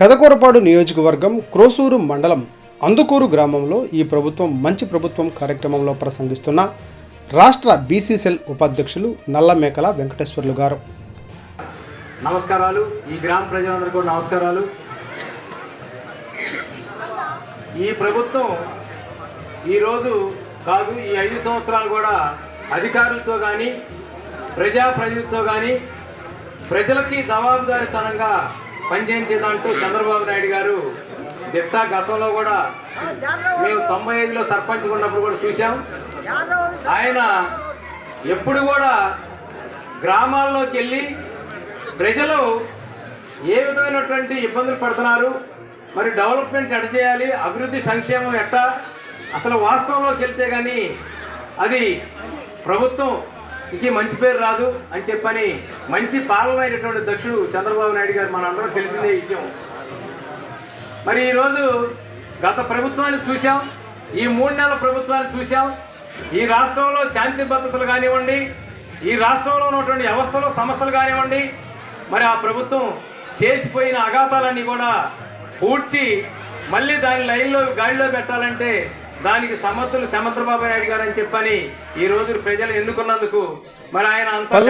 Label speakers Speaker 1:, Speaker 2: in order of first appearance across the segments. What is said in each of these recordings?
Speaker 1: పెదకూరపాడు నియోజకవర్గం క్రోసూరు మండలం అందుకూరు గ్రామంలో ఈ ప్రభుత్వం మంచి ప్రభుత్వం కార్యక్రమంలో ప్రసంగిస్తున్న రాష్ట్ర బీసీ సెల్ ఉపాధ్యక్షులు నల్లమేకల వెంకటేశ్వర్లు గారు.
Speaker 2: నమస్కారాలు. ఈ గ్రామ ప్రజలందరికీ కూడా నమస్కారాలు. ఈ ప్రభుత్వం ఈరోజు కాదు, ఈ 5 సంవత్సరాలు కూడా అధికారులతో కానీ ప్రజలతో కానీ ప్రజలకి జవాబుదారీతనంగా పనిచేయించేదంటూ చంద్రబాబు నాయుడు గారు దిట్టా. గతంలో కూడా మేము 95లో సర్పంచ్ ఉన్నప్పుడు కూడా చూసాం. ఆయన ఎప్పుడు కూడా గ్రామాల్లోకి వెళ్ళి ప్రజలు ఏ విధమైనటువంటి ఇబ్బందులు పడుతున్నారు, మరి డెవలప్మెంట్ ఎట్ట చేయాలి, అభివృద్ధి సంక్షేమం ఎట్టా, అసలు వాస్తవంలోకి వెళ్తే కానీ అది ప్రభుత్వంకి మంచి పేరు రాదు అని చెప్పని మంచి పాలనైనటువంటి దక్షుడు చంద్రబాబు నాయుడు గారు మనందరం తెలిసిందే విషయం. మరి ఈరోజు గత ప్రభుత్వాన్ని చూసాం, ఈ 3 నెలల ప్రభుత్వాన్ని చూసాం. ఈ రాష్ట్రంలో శాంతి భద్రతలు కానివ్వండి, ఈ రాష్ట్రంలో ఉన్నటువంటి వ్యవస్థలు సంస్థలు కానివ్వండి, మరి ఆ ప్రభుత్వం చేసిపోయిన అఘాతాలన్నీ కూడా పూడ్చి మళ్ళీ దాని గాడిలో పెట్టాలంటే దానికి సమర్థులు చంద్రబాబు నాయుడు గారు అని చెప్పని ఈ రోజు ప్రజలు ఎన్నుకున్నందుకు మరి ఆయన అంత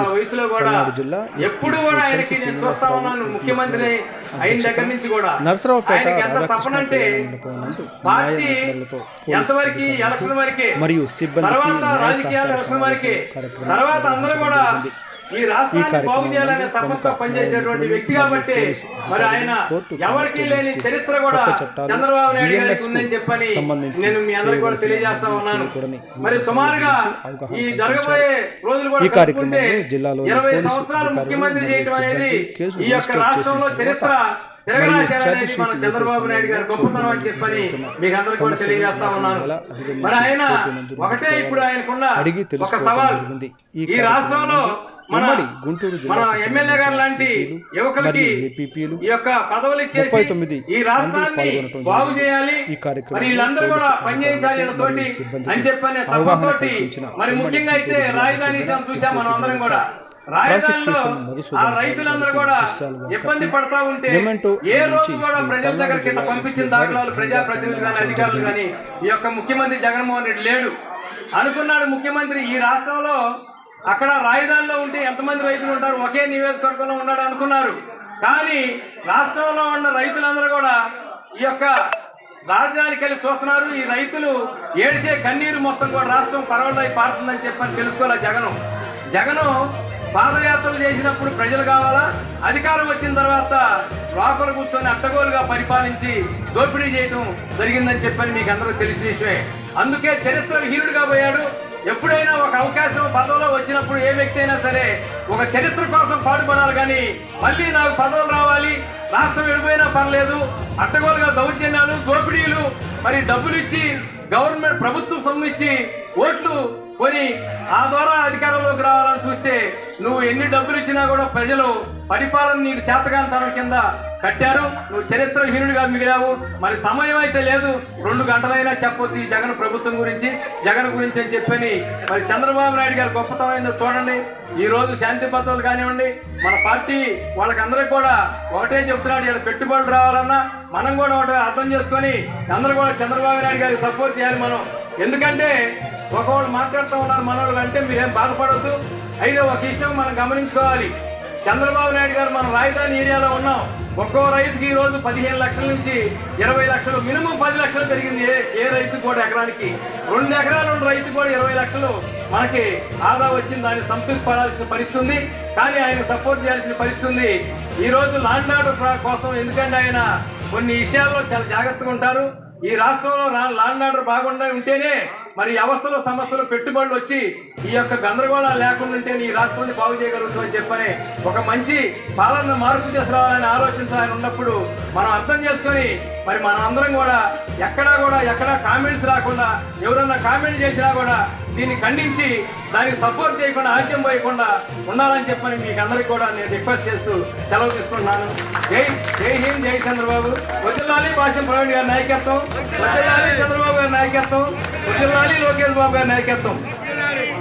Speaker 2: వయసులో కూడా ఎప్పుడు కూడా ఆయనకి నేను చూస్తా ఉన్నాను. ముఖ్యమంత్రి అయిన దగ్గర నుంచి కూడా ఆయనకి ఎంత తప్పనంటే పార్టీ ఎంతవరకు ఎలక్షన్ వరకే, తర్వాత రాజకీయాల ఎలక్షన్ వరకే, తర్వాత అందరూ కూడా ఈ రాష్ట్రాన్ని బాగు చేయాలనే తప్పంతో పనిచేసేటువంటి వ్యక్తి కాబట్టి మరి ఆయన ఎవరికి లేని చరిత్ర కూడా చంద్రబాబు నాయుడు గారికి ఉందని చెప్పని నేను మీ అందరికీ కూడా తెలియజేస్తా ఉన్నాను. మరి సుమారుగా ఈ జరగబోయే రోజులు కూడా కలుపుకుంటే 20 సంవత్సరాలు ముఖ్యమంత్రి చేయడం అనేది ఈ యొక్క రాష్ట్రంలో చరిత్ర తిరగరాశారనేది మన చంద్రబాబు నాయుడు గారు గొప్పతనం అని చెప్పని మీకు అందరికీ కూడా తెలియజేస్తా ఉన్నాను. మరి ఆయన ఒకటే ఇప్పుడు ఆయనకున్న ఒక సవాల్, ఈ రాష్ట్రంలో మన ఎమ్మెల్యే గారు లాంటి యువకులకి ఈ యొక్క పదవులు ఇచ్చేసి ఈ రాష్ట్రాన్ని బాగు చేయాలి, మరి వీళ్ళందరూ కూడా పనిచేయించాలి తోటి అని చెప్పనే తప్పతోటి మరి ముఖ్యంగా అయితే రాజధాని విషయం చూసాం మనం అందరం కూడా. రాజధానిలో ఆ రైతులందరూ కూడా ఇబ్బంది పడతా ఉంటే ఏ రోజు కూడా ప్రజల దగ్గరికి ఇట్లా పంపించిన దాఖలాలు ప్రజాప్రతినిధులు కానీ అధికారులు కానీ ఈ యొక్క ముఖ్యమంత్రి జగన్మోహన్ రెడ్డి లేడు. అనుకున్నాడు ముఖ్యమంత్రి ఈ రాష్ట్రంలో అక్కడ రాజధానిలో ఉంటే ఎంతమంది రైతులు ఉంటారు, ఒకే నియోజకవర్గంలో ఉన్నాడు అనుకున్నారు. కానీ రాష్ట్రంలో ఉన్న రైతులందరూ కూడా ఈ యొక్క రాజధానికి వెళ్ళి చూస్తున్నారు. ఈ రైతులు ఏడిసే కన్నీరు మొత్తం కూడా రాష్ట్రం పరవళ్ళై పారుతుందని చెప్పని తెలుసుకోవాలి. జగను పాదయాత్రలు చేసినప్పుడు ప్రజలు కావాలా, అధికారం వచ్చిన తర్వాత లోపల కూర్చొని అడ్డగోలుగా పరిపాలించి దోపిడీ చేయడం జరిగిందని చెప్పని మీకు అందరూ తెలిసిన విషయమే. అందుకే చరిత్ర విహీనుడిగా పోయాడు. ఎప్పుడైనా ఒక అవకాశం పదవిలో వచ్చినప్పుడు ఏ వ్యక్తి అయినా సరే ఒక చరిత్ర కోసం పాటుపడాలి, కానీ మళ్ళీ నాకు పదవులు రావాలి, రాష్ట్రం విడిపోయినా పర్లేదు, అడ్డగోలుగా దౌర్జన్యాలు దోపిడీలు, మరి డబ్బులు ఇచ్చి గవర్నమెంట్ ప్రభుత్వం సొమ్ము ఇచ్చి ఓట్లు కొని ఆ ద్వారా అధికారంలోకి రావాలని చూస్తే నువ్వు ఎన్ని డబ్బులు ఇచ్చినా కూడా ప్రజలు పరిపాలన నీకు చేతకాంతనం కింద కట్టారు. నువ్వు చరిత్రహీనుడిగా మిగిలావు. మరి సమయం అయితే లేదు, 2 గంటలైనా చెప్పొచ్చు ఈ జగన్ ప్రభుత్వం గురించి, జగన్ గురించి అని చెప్పని. మరి చంద్రబాబు నాయుడు గారు గొప్పతనం చూడండి. ఈ రోజు శాంతి భద్రతలు కానివ్వండి, మన పార్టీ వాళ్ళకందరికి కూడా ఒకటే చెప్తున్నాడు, ఇక్కడ పెట్టుబడులు రావాలన్నా మనం కూడా ఒకటి అర్థం చేసుకొని అందరూ కూడా చంద్రబాబు నాయుడు గారికి సపోర్ట్ చేయాలి మనం. ఎందుకంటే ఒకవాళ్ళు మాట్లాడుతూ ఉన్నారు మనోళ్ళు అంటే మీరేం బాధపడవద్దు. అయితే ఒక విషయం మనం గమనించుకోవాలి, చంద్రబాబు నాయుడు గారు మన రాజధాని ఏరియాలో ఉన్నాం. ఒక్కో రైతుకి ఈ రోజు 15 లక్షల నుంచి 20 లక్షలు, మినిమం 10 లక్షలు పెరిగింది ఏ రైతు కూడా. ఎకరానికి 2 ఎకరాలు ఉన్న రైతు కూడా 20 లక్షలు మనకి ఆదా వచ్చింది. దాన్ని సంతృప్తి పడాల్సిన పరిస్థితి, కానీ ఆయన సపోర్ట్ చేయాల్సిన పరిస్థితి. ఈ రోజు ల్యాండ్ ఆర్డర్ కోసం, ఎందుకంటే ఆయన కొన్ని విషయాల్లో చాలా జాగ్రత్తగా ఉంటారు. ఈ రాష్ట్రంలో ల్యాండ్ ఆర్డర్ బాగుండా ఉంటేనే మరి వ్యవస్థలు సంస్థలు పెట్టుబడులు వచ్చి ఈ యొక్క గందరగోళాలు లేకుండా ఉంటే ఈ రాష్ట్రాన్ని బాగు చేయగలుగుతామని చెప్పని ఒక మంచి పాలన మార్పు తీసుకురావాలనే ఆలోచనతో ఆయన ఉన్నప్పుడు మనం అర్థం చేసుకొని మరి మనం అందరం కూడా ఎక్కడా కామెంట్స్ రాకుండా, ఎవరన్నా కామెంట్ చేసినా కూడా దీన్ని ఖండించి దానికి సపోర్ట్ చేయకుండా, ఆజ్యం పోయకుండా ఉండాలని చెప్పని మీకు అందరికీ కూడా నేను రిక్వెస్ట్ చేస్తూ సెలవు తీసుకుంటున్నాను. జై హింద్, జై చంద్రబాబు. వదిలాలి భాష్యం ప్రవీణ్ గారి నాయకత్వం, వదిలాలి చంద్రబాబు గారి నాయకత్వం, వదిలాలి లోకేష్ బాబు గారి నాయకత్వం.